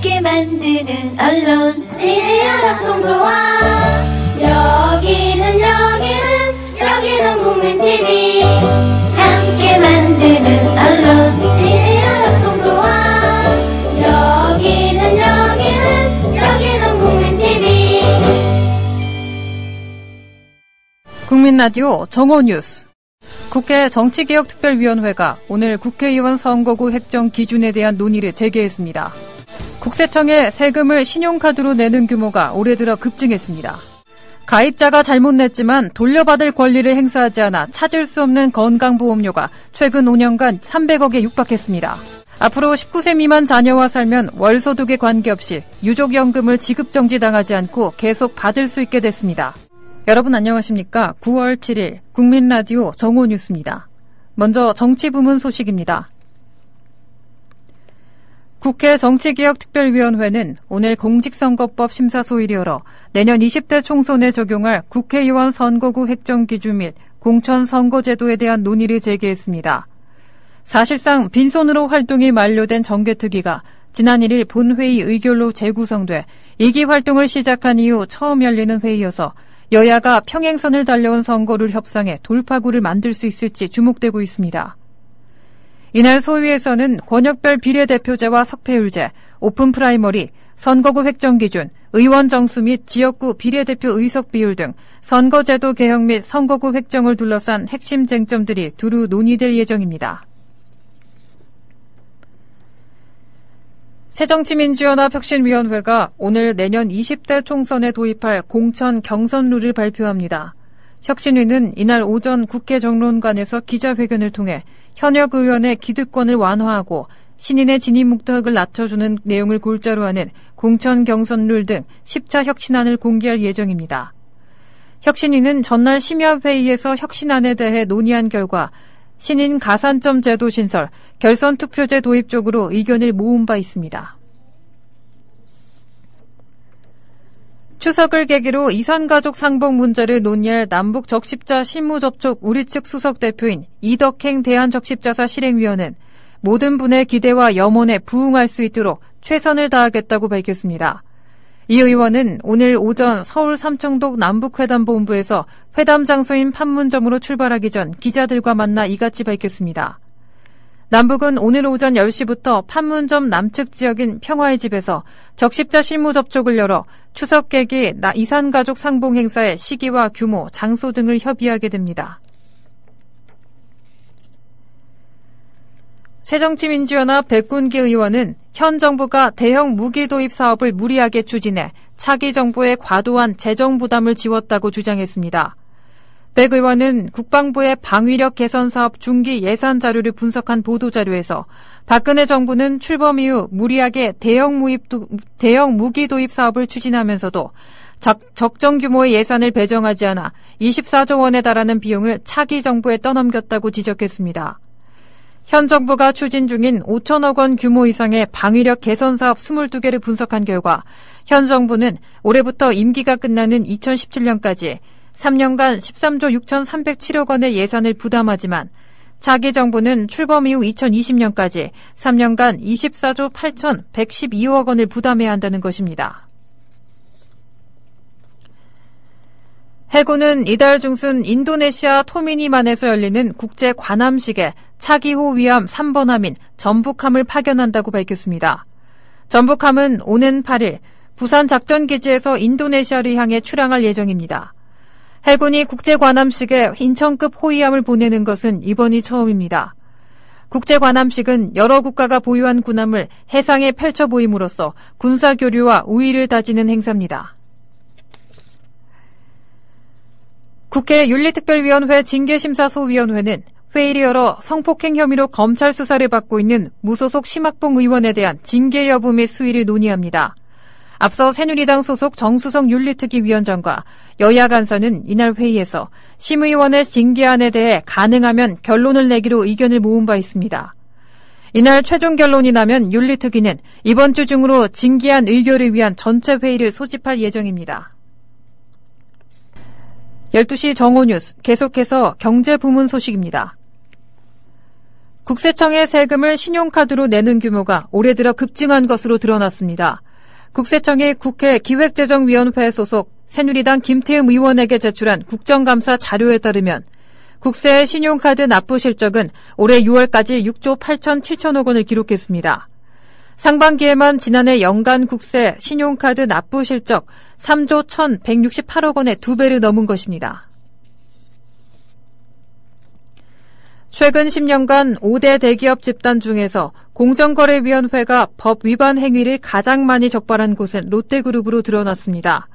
함께 만드는 언론 미디어 협동조합. 여기는 국민TV. 함께 만드는 언론 미디어 협동조합. 여기는 국민TV. 국민라디오 정오뉴스. 국회 정치개혁특별위원회가 오늘 국회의원 선거구 획정 기준에 대한 논의를 재개했습니다. 국세청에 세금을 신용카드로 내는 규모가 올해 들어 급증했습니다. 가입자가 잘못 냈지만 돌려받을 권리를 행사하지 않아 찾을 수 없는 건강보험료가 최근 5년간 300억에 육박했습니다. 앞으로 19세 미만 자녀와 살면 월소득에 관계없이 유족연금을 지급정지당하지 않고 계속 받을 수 있게 됐습니다. 여러분 안녕하십니까? 9월 7일 국민라디오 정오뉴스입니다. 먼저 정치부문 소식입니다. 국회 정치개혁특별위원회는 오늘 공직선거법 심사소위를 열어 내년 20대 총선에 적용할 국회의원 선거구 획정 기준 및 공천선거제도에 대한 논의를 재개했습니다. 사실상 빈손으로 활동이 만료된 정개특위가 지난 1일 본회의 의결로 재구성돼 2기 활동을 시작한 이후 처음 열리는 회의여서 여야가 평행선을 달려온 선거를 협상해 돌파구를 만들 수 있을지 주목되고 있습니다. 이날 소위에서는 권역별 비례대표제와 석패율제, 오픈 프라이머리, 선거구 획정 기준, 의원 정수 및 지역구 비례대표 의석 비율 등 선거제도 개혁 및 선거구 획정을 둘러싼 핵심 쟁점들이 두루 논의될 예정입니다. 새정치민주연합 혁신위원회가 오늘 내년 20대 총선에 도입할 공천 경선 룰을 발표합니다. 혁신위는 이날 오전 국회 정론관에서 기자회견을 통해 현역 의원의 기득권을 완화하고 신인의 진입 문턱을 낮춰주는 내용을 골자로 하는 공천 경선 룰 등 10차 혁신안을 공개할 예정입니다. 혁신위는 전날 심야회의에서 혁신안에 대해 논의한 결과 신인 가산점 제도 신설, 결선 투표제 도입 쪽으로 의견을 모은 바 있습니다. 추석을 계기로 이산가족 상봉 문제를 논의할 남북 적십자 실무접촉 우리 측 수석 대표인 이덕행 대한적십자사 실행위원은 모든 분의 기대와 염원에 부응할 수 있도록 최선을 다하겠다고 밝혔습니다. 이 의원은 오늘 오전 서울 삼청동 남북회담본부에서 회담 장소인 판문점으로 출발하기 전 기자들과 만나 이같이 밝혔습니다. 남북은 오늘 오전 10시부터 판문점 남측 지역인 평화의 집에서 적십자 실무 접촉을 열어 추석 계기 이산가족 상봉 행사의 시기와 규모, 장소 등을 협의하게 됩니다. 새정치민주연합 백군기 의원은 현 정부가 대형 무기 도입 사업을 무리하게 추진해 차기 정부의 과도한 재정 부담을 지웠다고 주장했습니다. 백 의원은 국방부의 방위력 개선 사업 중기 예산 자료를 분석한 보도자료에서 박근혜 정부는 출범 이후 무리하게 대형 무기 도입 사업을 추진하면서도 적정 규모의 예산을 배정하지 않아 24조 원에 달하는 비용을 차기 정부에 떠넘겼다고 지적했습니다. 현 정부가 추진 중인 5천억 원 규모 이상의 방위력 개선 사업 22개를 분석한 결과 현 정부는 올해부터 임기가 끝나는 2017년까지 3년간 13조 6,307억 원의 예산을 부담하지만 차기 정부는 출범 이후 2020년까지 3년간 24조 8,112억 원을 부담해야 한다는 것입니다. 해군은 이달 중순 인도네시아 토미니만에서 열리는 국제 관함식에 차기호 위함 3번 함인 전북함을 파견한다고 밝혔습니다. 전북함은 오는 8일 부산 작전기지에서 인도네시아를 향해 출항할 예정입니다. 해군이 국제 관함식에 인천급 호위함을 보내는 것은 이번이 처음입니다. 국제 관함식은 여러 국가가 보유한 군함을 해상에 펼쳐 보임으로써 군사교류와 우위를 다지는 행사입니다. 국회 윤리특별위원회 징계심사소위원회는 회의를 열어 성폭행 혐의로 검찰 수사를 받고 있는 무소속 심학봉 의원에 대한 징계 여부 및 수위를 논의합니다. 앞서 새누리당 소속 정수성 윤리특위위원장과 여야 간사는 이날 회의에서 심 의원의 징계안에 대해 가능하면 결론을 내기로 의견을 모은 바 있습니다. 이날 최종 결론이 나면 윤리특위는 이번 주 중으로 징계안 의결을 위한 전체 회의를 소집할 예정입니다. 12시 정오뉴스 계속해서 경제부문 소식입니다. 국세청의 세금을 신용카드로 내는 규모가 올해 들어 급증한 것으로 드러났습니다. 국세청이 국회 기획재정위원회 소속 새누리당 김태흠 의원에게 제출한 국정감사 자료에 따르면 국세의 신용카드 납부 실적은 올해 6월까지 6조 8,7천억 원을 기록했습니다. 상반기에만 지난해 연간 국세 신용카드 납부 실적 3조 1,168억 원의 2배를 넘은 것입니다. 최근 10년간 5대 대기업 집단 중에서 공정거래위원회가 법 위반 행위를 가장 많이 적발한 곳은 롯데그룹으로 드러났습니다.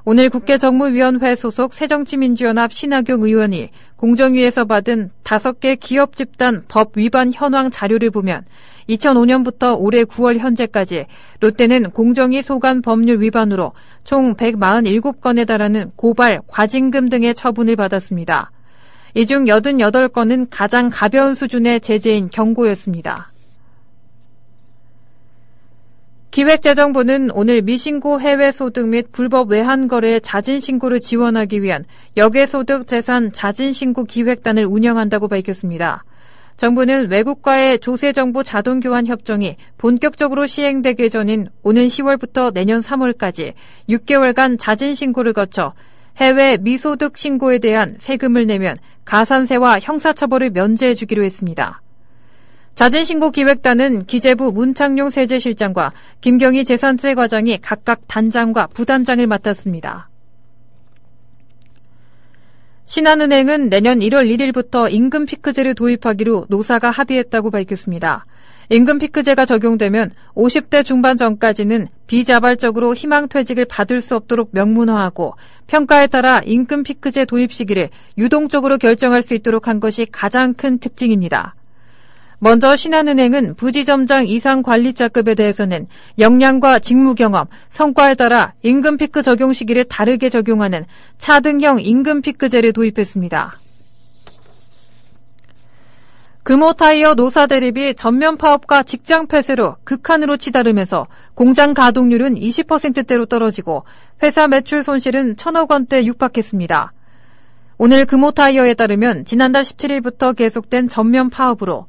오늘 국회정무위원회 소속 새정치민주연합 신하경 의원이 공정위에서 받은 5개 기업 집단 법 위반 현황 자료를 보면 2005년부터 올해 9월 현재까지 롯데는 공정위 소관 법률 위반으로 총 147건에 달하는 고발, 과징금 등의 처분을 받았습니다. 이 중 88건은 가장 가벼운 수준의 제재인 경고였습니다. 기획재정부는 오늘 미신고 해외소득 및 불법 외환거래의 자진신고를 지원하기 위한 역외소득 재산 자진신고 기획단을 운영한다고 밝혔습니다. 정부는 외국과의 조세정보 자동교환 협정이 본격적으로 시행되기 전인 오는 10월부터 내년 3월까지 6개월간 자진신고를 거쳐 해외 미소득 신고에 대한 세금을 내면 가산세와 형사처벌을 면제해 주기로 했습니다. 자진신고 기획단은 기재부 문창룡 세제실장과 김경희 재산세 과장이 각각 단장과 부단장을 맡았습니다. 신한은행은 내년 1월 1일부터 임금 피크제를 도입하기로 노사가 합의했다고 밝혔습니다. 임금 피크제가 적용되면 50대 중반 전까지는 비자발적으로 희망퇴직을 받을 수 없도록 명문화하고 평가에 따라 임금 피크제 도입 시기를 유동적으로 결정할 수 있도록 한 것이 가장 큰 특징입니다. 먼저 신한은행은 부지점장 이상 관리자급에 대해서는 역량과 직무 경험, 성과에 따라 임금 피크 적용 시기를 다르게 적용하는 차등형 임금 피크제를 도입했습니다. 금호타이어 노사 대립이 전면 파업과 직장 폐쇄로 극한으로 치달으면서 공장 가동률은 20%대로 떨어지고 회사 매출 손실은 1,000억 원대 육박했습니다. 오늘 금호타이어에 따르면 지난달 17일부터 계속된 전면 파업으로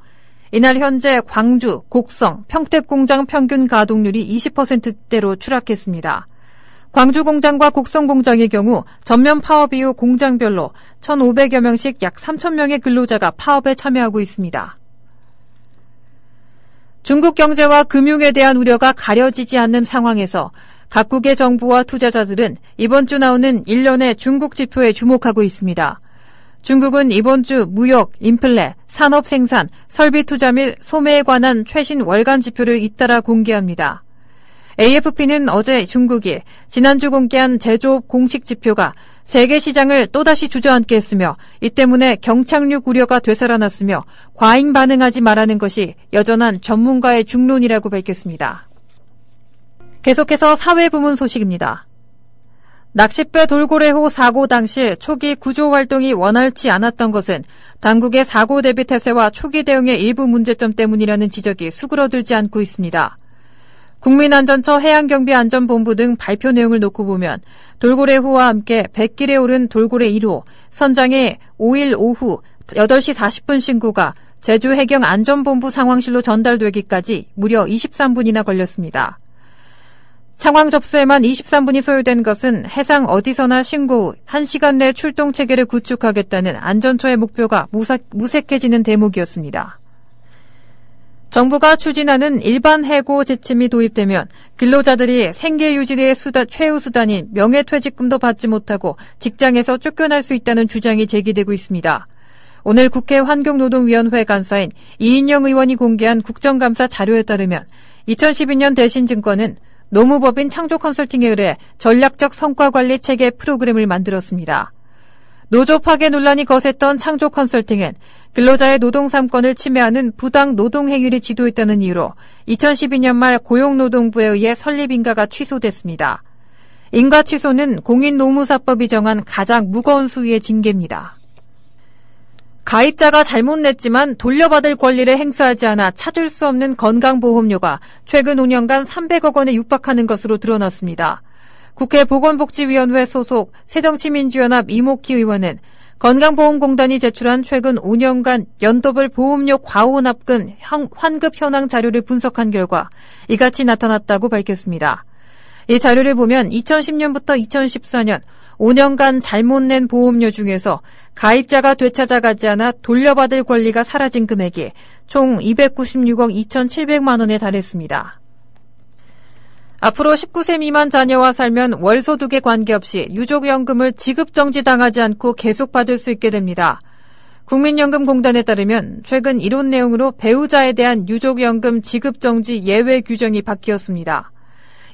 이날 현재 광주, 곡성, 평택 공장 평균 가동률이 20%대로 추락했습니다. 광주 공장과 곡성 공장의 경우 전면 파업 이후 공장별로 1,500여 명씩 약 3,000명의 근로자가 파업에 참여하고 있습니다. 중국 경제와 금융에 대한 우려가 가려지지 않는 상황에서 각국의 정부와 투자자들은 이번 주 나오는 일련의 중국 지표에 주목하고 있습니다. 중국은 이번 주 무역, 인플레, 산업 생산, 설비 투자 및 소매에 관한 최신 월간 지표를 잇따라 공개합니다. AFP는 어제 중국이 지난주 공개한 제조업 공식 지표가 세계 시장을 또다시 주저앉게 했으며 이 때문에 경착륙 우려가 되살아났으며 과잉 반응하지 말라는 것이 여전한 전문가의 중론이라고 밝혔습니다. 계속해서 사회부문 소식입니다. 낚싯배 돌고래호 사고 당시 초기 구조 활동이 원활치 않았던 것은 당국의 사고 대비 태세와 초기 대응의 일부 문제점 때문이라는 지적이 수그러들지 않고 있습니다. 국민안전처 해양경비안전본부 등 발표 내용을 놓고 보면 돌고래호와 함께 백길에 오른 돌고래 1호, 선장의 5일 오후 8시 40분 신고가 제주해경안전본부 상황실로 전달되기까지 무려 23분이나 걸렸습니다. 상황 접수에만 23분이 소요된 것은 해상 어디서나 신고 후 1시간 내 출동 체계를 구축하겠다는 안전처의 목표가 무색해지는 대목이었습니다. 정부가 추진하는 일반 해고 지침이 도입되면 근로자들이 생계 유지의 최후 수단인 명예퇴직금도 받지 못하고 직장에서 쫓겨날 수 있다는 주장이 제기되고 있습니다. 오늘 국회 환경노동위원회 간사인 이인영 의원이 공개한 국정감사 자료에 따르면 2012년 대신증권은 노무법인 창조컨설팅에 의해 전략적 성과관리 체계 프로그램을 만들었습니다. 노조 파괴 논란이 거셌던 창조컨설팅은 근로자의 노동 3권을 침해하는 부당 노동 행위를 지도했다는 이유로 2012년 말 고용노동부에 의해 설립 인가가 취소됐습니다. 인가 취소는 공인노무사법이 정한 가장 무거운 수위의 징계입니다. 가입자가 잘못 냈지만 돌려받을 권리를 행사하지 않아 찾을 수 없는 건강보험료가 최근 5년간 300억 원에 육박하는 것으로 드러났습니다. 국회 보건복지위원회 소속 새정치민주연합 이목희 의원은 건강보험공단이 제출한 최근 5년간 연도별 보험료 과호 납금 환급 현황 자료를 분석한 결과 이같이 나타났다고 밝혔습니다. 이 자료를 보면 2010년부터 2014년 5년간 잘못 낸 보험료 중에서 가입자가 되찾아가지 않아 돌려받을 권리가 사라진 금액이 총 296억 2,700만 원에 달했습니다. 앞으로 19세 미만 자녀와 살면 월소득에 관계없이 유족연금을 지급정지당하지 않고 계속 받을 수 있게 됩니다. 국민연금공단에 따르면 최근 이론 내용으로 배우자에 대한 유족연금 지급정지 예외 규정이 바뀌었습니다.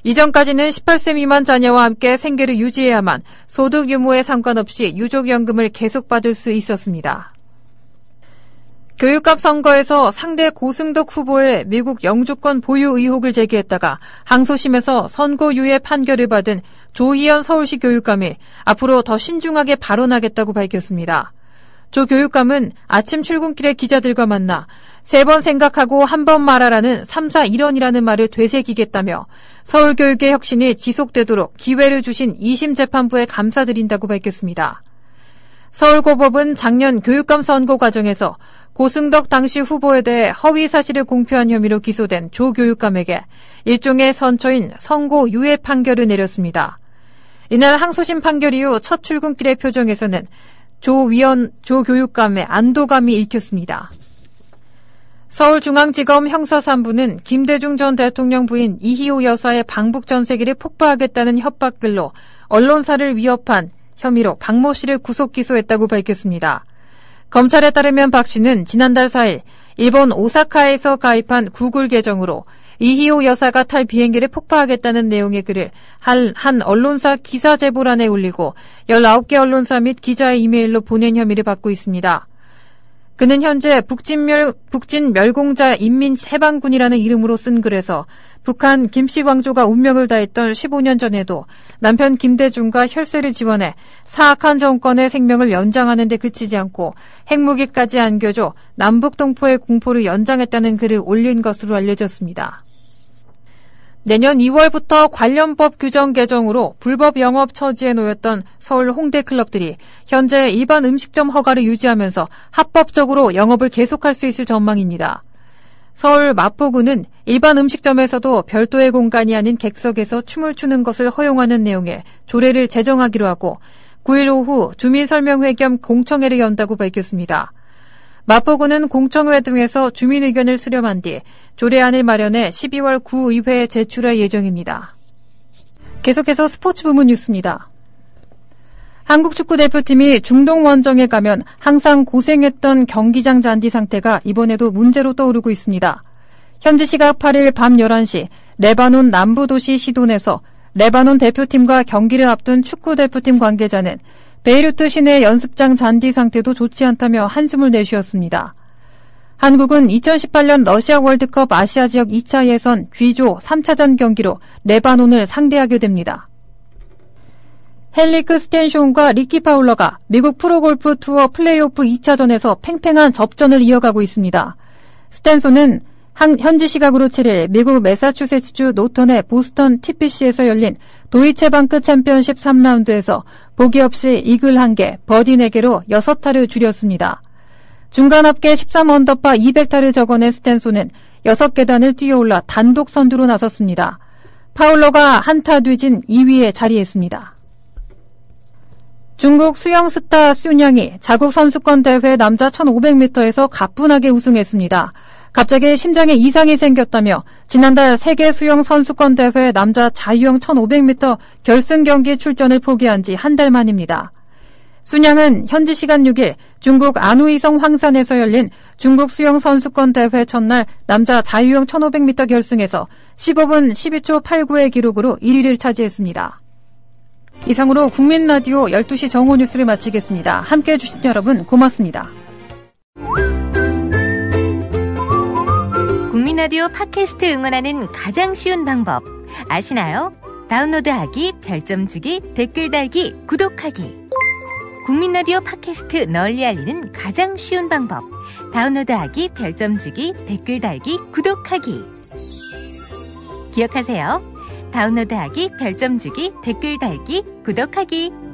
이전까지는 18세 미만 자녀와 함께 생계를 유지해야만 소득 유무에 상관없이 유족연금을 계속 받을 수 있었습니다. 교육값 선거에서 상대 고승덕 후보의 미국 영주권 보유 의혹을 제기했다가 항소심에서 선고유예 판결을 받은 조희연 서울시 교육감이 앞으로 더 신중하게 발언하겠다고 밝혔습니다. 조 교육감은 아침 출근길에 기자들과 만나 3번 생각하고 1번 말하라는 3사 1원이라는 말을 되새기겠다며 서울교육의 혁신이 지속되도록 기회를 주신 2심 재판부에 감사드린다고 밝혔습니다. 서울고법은 작년 교육감 선고 과정에서 고승덕 당시 후보에 대해 허위 사실을 공표한 혐의로 기소된 조 교육감에게 일종의 선처인 선고 유예 판결을 내렸습니다. 이날 항소심 판결 이후 첫 출근길의 표정에서는 조 교육감의 안도감이 읽혔습니다. 서울중앙지검 형사 3부는 김대중 전 대통령 부인 이희호 여사의 방북 전세기를 폭파하겠다는 협박글로 언론사를 위협한 혐의로 박모 씨를 구속 기소했다고 밝혔습니다. 검찰에 따르면 박 씨는 지난달 4일 일본 오사카에서 가입한 구글 계정으로 이희호 여사가 탈 비행기를 폭파하겠다는 내용의 글을 한 언론사 기사 제보란에 올리고 19개 언론사 및 기자의 이메일로 보낸 혐의를 받고 있습니다. 그는 현재 북진멸공자 인민해방군이라는 이름으로 쓴 글에서 북한 김씨 왕조가 운명을 다했던 15년 전에도 남편 김대중과 혈세를 지원해 사악한 정권의 생명을 연장하는 데 그치지 않고 핵무기까지 안겨줘 남북동포의 공포를 연장했다는 글을 올린 것으로 알려졌습니다. 내년 2월부터 관련법 규정 개정으로 불법 영업 처지에 놓였던 서울 홍대 클럽들이 현재 일반 음식점 허가를 유지하면서 합법적으로 영업을 계속할 수 있을 전망입니다. 서울 마포구는 일반 음식점에서도 별도의 공간이 아닌 객석에서 춤을 추는 것을 허용하는 내용의 조례를 제정하기로 하고 9일 오후 주민설명회 겸 공청회를 연다고 밝혔습니다. 마포구는 공청회 등에서 주민 의견을 수렴한 뒤 조례안을 마련해 12월 구의회에 제출할 예정입니다. 계속해서 스포츠 부문 뉴스입니다. 한국 축구대표팀이 중동 원정에 가면 항상 고생했던 경기장 잔디 상태가 이번에도 문제로 떠오르고 있습니다. 현지 시각 8일 밤 11시 레바논 남부 도시 시돈에서 레바논 대표팀과 경기를 앞둔 축구대표팀 관계자는 베이루트 시내 연습장 잔디 상태도 좋지 않다며 한숨을 내쉬었습니다. 한국은 2018년 러시아 월드컵 아시아 지역 2차 예선 G조 3차전 경기로 레바논을 상대하게 됩니다. 헨리크 스텐숀과 리키 파울러가 미국 프로골프 투어 플레이오프 2차전에서 팽팽한 접전을 이어가고 있습니다. 스텐손은 현지 시각으로 7일 미국 매사추세츠주 노턴의 보스턴 TPC에서 열린 도이체방크 챔피언십 3라운드에서 보기 없이 이글 1개, 버디 4개로 6타를 줄였습니다. 중간 합계 13언더파 200타를 적어낸 스탠손은 6계단을 뛰어올라 단독 선두로 나섰습니다. 파울러가 한타 뒤진 2위에 자리했습니다. 중국 수영 스타 순양이 자국 선수권 대회 남자 1500m에서 가뿐하게 우승했습니다. 갑자기 심장에 이상이 생겼다며 지난달 세계 수영 선수권 대회 남자 자유형 1500m 결승 경기 출전을 포기한 지 한 달 만입니다. 순양은 현지 시간 6일 중국 안후이성 황산에서 열린 중국 수영 선수권 대회 첫날 남자 자유형 1500m 결승에서 15분 12초 89의 기록으로 1위를 차지했습니다. 이상으로 국민라디오 12시 정오 뉴스를 마치겠습니다. 함께해 주신 여러분 고맙습니다. 국민라디오 팟캐스트 응원하는 가장 쉬운 방법 아시나요? 다운로드하기, 별점 주기, 댓글 달기, 구독하기. 국민라디오 팟캐스트 널리 알리는 가장 쉬운 방법 다운로드하기, 별점 주기, 댓글 달기, 구독하기. 기억하세요. 다운로드하기, 별점 주기, 댓글 달기, 구독하기.